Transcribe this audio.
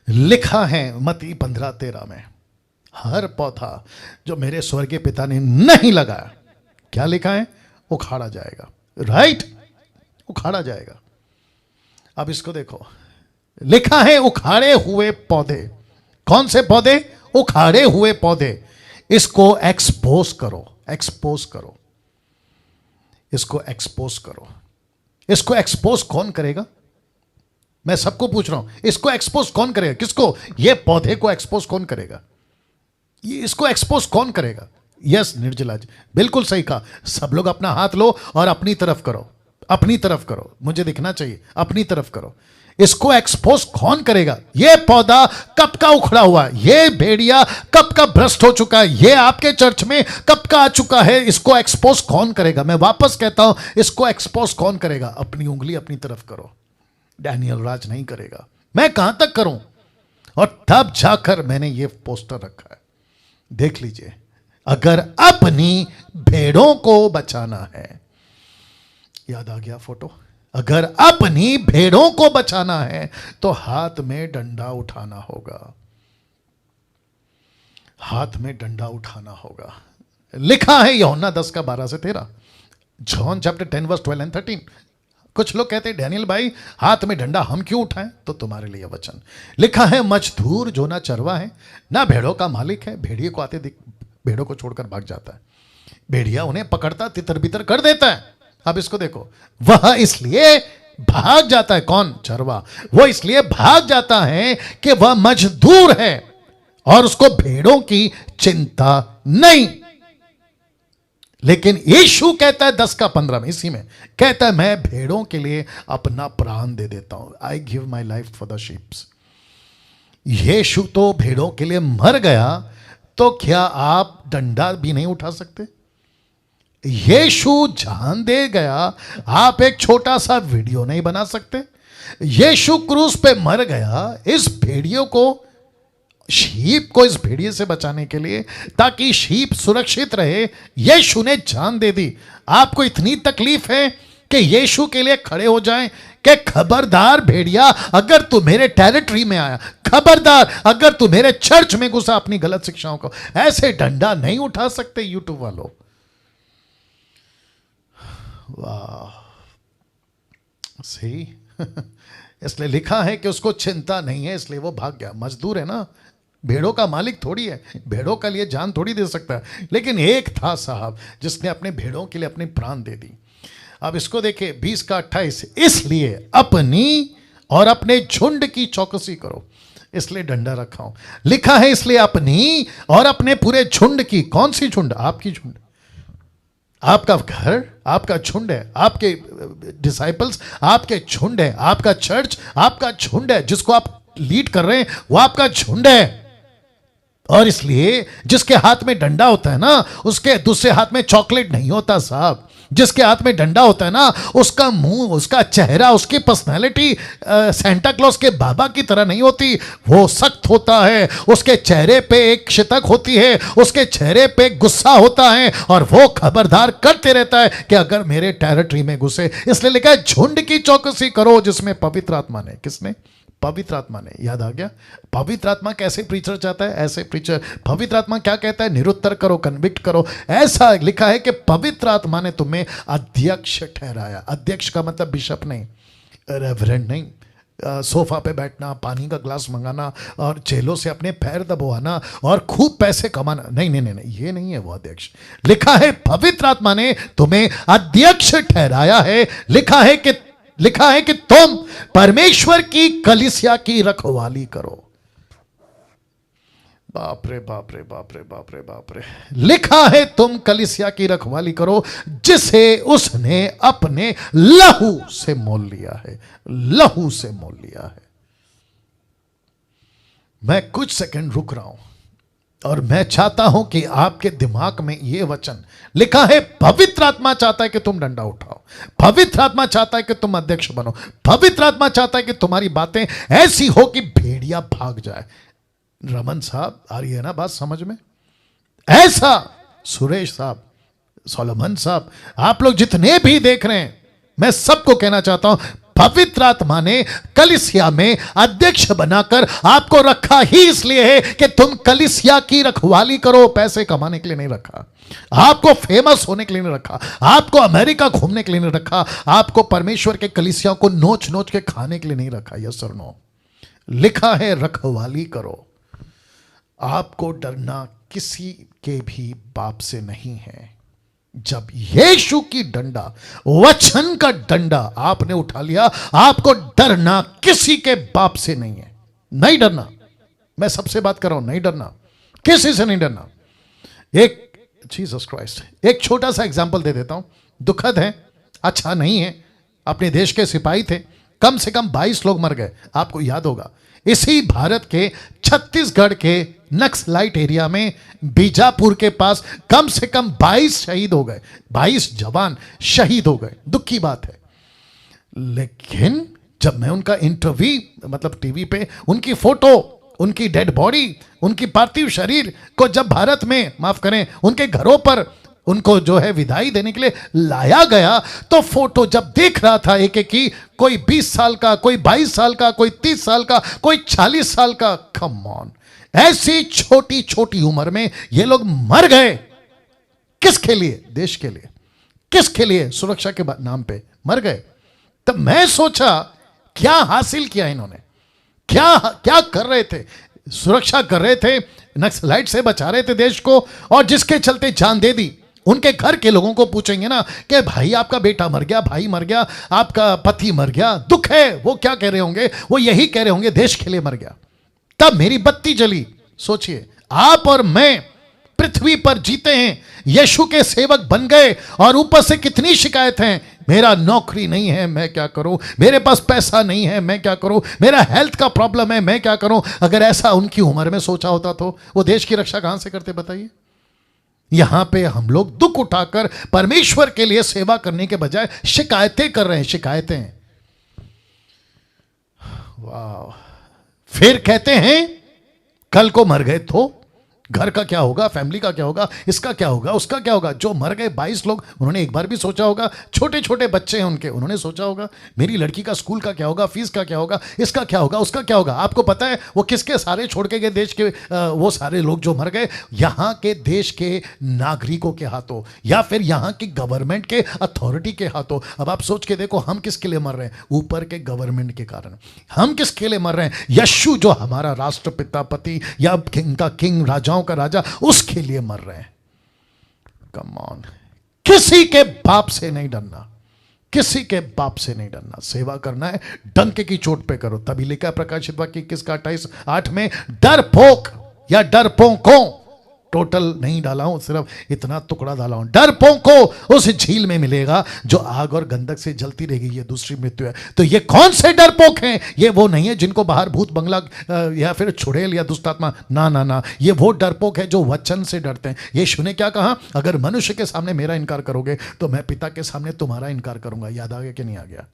लिखा है मत्ती 15:13 में, हर पौधा जो मेरे स्वर्गीय पिता ने नहीं लगाया, क्या लिखा है, उखाड़ा जाएगा। राइट, उखाड़ा जाएगा। अब इसको देखो, लिखा है उखाड़े हुए पौधे। कौन से पौधे? उखाड़े हुए पौधे। इसको एक्सपोज करो, एक्सपोज करो, इसको एक्सपोज करो। इसको एक्सपोज कौन करेगा? मैं सबको पूछ रहा हूं, इसको एक्सपोज कौन करेगा? किसको? ये पौधे को एक्सपोज कौन करेगा? ये इसको एक्सपोज कौन करेगा? यस निर्जला जी, बिल्कुल सही कहा। सब लोग अपना हाथ लो और अपनी तरफ करो, अपनी तरफ करो, मुझे दिखना चाहिए, अपनी तरफ करो। इसको एक्सपोज कौन करेगा? ये पौधा कब का उखड़ा हुआ है, ये भेड़िया कब का भ्रष्ट हो चुका है, ये आपके चर्च में कब का आ चुका है, इसको एक्सपोज कौन करेगा? मैं वापस कहता हूं, इसको एक्सपोज कौन करेगा? अपनी उंगली अपनी तरफ करो। डैनियल राज नहीं करेगा, मैं कहां तक करूं? और तब जाकर मैंने ये पोस्टर रखा है, देख लीजिए। अगर अपनी भेड़ों को बचाना है, याद आ गया फोटो? अगर अपनी भेड़ों को बचाना है तो हाथ में डंडा उठाना होगा, हाथ में डंडा उठाना होगा। लिखा है यूहन्ना 10:12-13, जॉन चैप्टर 10 वर्स 12 and 13। कुछ लोग कहते हैं डैनियल भाई हाथ में डंडा हम क्यों उठाएं? तो तुम्हारे लिए वचन लिखा है, मजदूर जो ना चरवा है ना भेड़ों का मालिक है, भेड़िए को आते दिख भेड़ों को छोड़कर भाग जाता है, भेड़िया उन्हें पकड़ता तितर बितर कर देता है। अब इसको देखो, वह इसलिए भाग जाता है, कौन? चरवा। वो इसलिए भाग जाता है कि वह मजदूर है और उसको भेड़ों की चिंता नहीं। लेकिन यीशु कहता है 10:15 में, इसी में कहता है, मैं भेड़ों के लिए अपना प्राण दे देता हूं। I give my life for the sheeps. यीशु तो भेड़ों के लिए मर गया, तो क्या आप डंडा भी नहीं उठा सकते? यीशु जान दे गया, आप एक छोटा सा वीडियो नहीं बना सकते? यीशु क्रूस पे मर गया इस भेड़ियों को, शीप को इस भेड़िए से बचाने के लिए, ताकि शीप सुरक्षित रहे। यीशु ने जान दे दी। आपको इतनी तकलीफ है कि यीशु के लिए खड़े हो जाएं कि खबरदार भेड़िया, अगर तू मेरे टेरिटरी में आया, खबरदार अगर तू मेरे चर्च में घुसा अपनी गलत शिक्षाओं को, ऐसे डंडा नहीं उठा सकते यूट्यूब वालों। वाह, सही। इसलिए लिखा है कि उसको चिंता नहीं है, इसलिए वो भाग गया। मजदूर है ना, भेड़ों का मालिक थोड़ी है, भेड़ों का लिए जान थोड़ी दे सकता है। लेकिन एक था साहब जिसने अपने भेड़ों के लिए अपनी प्राण दे दी। अब इसको देखिए 20:28, इसलिए अपनी और अपने झुंड की चौकसी करो, इसलिए डंडा रखा हूं। लिखा है इसलिए अपनी और अपने पूरे झुंड की। कौन सी झुंड? आपकी झुंड, आपका घर आपका झुंड है, आपके डिसाइपल्स आपके झुंड है, आपका चर्च आपका झुंड है, जिसको आप लीड कर रहे हैं वो आपका झुंड है। और इसलिए जिसके हाथ में डंडा होता है ना, उसके दूसरे हाथ में चॉकलेट नहीं होता साहब। जिसके हाथ में डंडा होता है ना, उसका मुंह, उसका चेहरा, उसकी पर्सनैलिटी सेंटा क्लॉज के बाबा की तरह नहीं होती। वो सख्त होता है, उसके चेहरे पे एक शितक होती है, उसके चेहरे पे गुस्सा होता है, और वो खबरदार करते रहता है कि अगर मेरे टेरिटरी में घुसे। इसलिए लिखा है झुंड की चौकसी करो जिसमें पवित्र आत्मा ने। किसने? पवित्र आत्मा ने। याद आ गया? पवित्र आत्मा कैसे प्रीचर चाहता है, ऐसे प्रीचर। पवित्र आत्मा क्या कहता है? निरुत्तर करो, कन्विक्ट करो। ऐसा लिखा है कि पवित्र आत्मा ने तुम्हें अध्यक्ष ठहराया। अध्यक्ष का मतलब बिशप नहीं, रेवरेंड नहीं, सोफा पे बैठना, पानी का ग्लास मंगाना और चेलों से अपने पैर दबवाना और खूब पैसे कमाना, नहीं नहीं नहीं, नहीं, ये नहीं है वो अध्यक्ष। लिखा है पवित्र आत्मा ने तुम्हें अध्यक्ष ठहराया है। लिखा है कि तुम परमेश्वर की कलीसिया की रखवाली करो। बाप रे बाप रे बाप रे बाप रे बाप रे। लिखा है तुम कलीसिया की रखवाली करो जिसे उसने अपने लहू से मोल लिया है। लहू से मोल लिया है। मैं कुछ सेकंड रुक रहा हूं और मैं चाहता हूं कि आपके दिमाग में यह वचन लिखा है। पवित्र आत्मा चाहता है कि तुम डंडा उठाओ, पवित्र आत्मा चाहता है कि तुम अध्यक्ष बनो, पवित्र आत्मा चाहता है कि तुम्हारी बातें ऐसी हो कि भेड़िया भाग जाए। रमन साहब, आ रही है ना बात समझ में? ऐसा सुरेश साहब, सोलोमन साहब, आप लोग जितने भी देख रहे हैं, मैं सबको कहना चाहता हूं पवित्र आत्मा ने कलीसिया में अध्यक्ष बनाकर आपको रखा ही इसलिए है कि तुम कलीसिया की रखवाली करो, पैसे कमाने के लिए नहीं रखा, आपको फेमस होने के लिए नहीं रखा, आपको अमेरिका घूमने के लिए नहीं रखा, आपको परमेश्वर के कलीसिया को नोच नोच के खाने के लिए नहीं रखा। यस और नो? लिखा है रखवाली करो। आपको डरना किसी के भी बाप से नहीं है। जब यीशु की डंडा, वचन का डंडा आपने उठा लिया, आपको डरना किसी के बाप से नहीं है। नहीं डरना, मैं सबसे बात कर रहा हूं, नहीं डरना, किसी से नहीं डरना। एक जीसस क्राइस्ट, एक छोटा सा एग्जांपल दे देता हूं, दुखद है, अच्छा नहीं है। अपने देश के सिपाही थे, कम से कम 22 लोग मर गए, आपको याद होगा। इसी भारत के छत्तीसगढ़ के नक्सलाइट एरिया में बीजापुर के पास कम से कम 22 शहीद हो गए, 22 जवान शहीद हो गए। दुख की बात है। लेकिन जब मैं उनका इंटरव्यू, मतलब टीवी पे उनकी फोटो, उनकी डेड बॉडी, उनकी पार्थिव शरीर को जब भारत में, माफ करें, उनके घरों पर उनको जो है विदाई देने के लिए लाया गया, तो फोटो जब देख रहा था एक एक की, कोई 20 साल का, कोई 22 साल का, कोई 30 साल का, कोई 40 साल का। कम ऑन, ऐसी छोटी छोटी उम्र में ये लोग मर गए। किसके लिए? देश के लिए। किसके लिए? सुरक्षा के नाम पे मर गए। तब मैं सोचा क्या हासिल किया इन्होंने, क्या क्या कर रहे थे? सुरक्षा कर रहे थे, नक्सलाइट से बचा रहे थे देश को, और जिसके चलते जान दे दी। उनके घर के लोगों को पूछेंगे ना कि भाई आपका बेटा मर गया, भाई मर गया, आपका पति मर गया, दुख है, वो क्या कह रहे होंगे? वो यही कह रहे होंगे देश के लिए मर गया। तब मेरी बत्ती जली। सोचिए, आप और मैं पृथ्वी पर जीते हैं, यीशु के सेवक बन गए, और ऊपर से कितनी शिकायत हैं, मेरा नौकरी नहीं है, मैं क्या करूं, मेरे पास पैसा नहीं है, मैं क्या करूं, मेरा हेल्थ का प्रॉब्लम है, मैं क्या करूं। अगर ऐसा उनकी उम्र में सोचा होता तो वो देश की रक्षा कहां से करते, बताइए? यहां पे हम लोग दुख उठाकर परमेश्वर के लिए सेवा करने के बजाय शिकायतें कर रहे हैं, शिकायतें। वाह। फिर कहते हैं कल को मर गए तो घर का क्या होगा, फैमिली का क्या होगा, इसका क्या होगा, उसका क्या होगा। जो मर गए 22 लोग, उन्होंने एक बार भी सोचा होगा? छोटे छोटे बच्चे हैं उनके, उन्होंने सोचा होगा मेरी लड़की का स्कूल का क्या होगा, फीस का क्या होगा, इसका क्या होगा, उसका क्या होगा। आपको पता है वो किसके सारे छोड़ के गए देश के? वो सारे लोग जो मर गए यहाँ के देश के नागरिकों के हाथों, या फिर यहाँ की गवर्नमेंट के अथॉरिटी के हाथों। अब आप सोच के देखो, हम किसके लिए मर रहे हैं? ऊपर के गवर्नमेंट के कारण। हम किसके लिए मर रहे हैं? यीशु जो हमारा राष्ट्रपिता, पति, या किंग का किंग, राजाओं का राजा, उसके लिए मर रहे हैं। कम ऑन, किसी के बाप से नहीं डरना, किसी के बाप से नहीं डरना। सेवा करना है, डंके की चोट पे करो। तभी लिखा है प्रकाशित वाक्य 21 का 28:8 में, डरपोक या डरपोकों, टोटल नहीं डाला हूं, सिर्फ इतना टुकड़ा डाला हूं, डरपोकों उस झील में मिलेगा जो आग और गंधक से जलती रहेगी। ये दूसरी मृत्यु है। तो ये कौन से डरपोक हैं? ये वो नहीं है जिनको बाहर भूत बंगला या फिर छुड़ैल या दुष्टात्मा, ना ना ना, ये वो डरपोक है जो वचन से डरते हैं। यीशु ने क्या कहा? अगर मनुष्य के सामने मेरा इनकार करोगे तो मैं पिता के सामने तुम्हारा इनकार करूंगा। याद आ गया कि नहीं आ गया?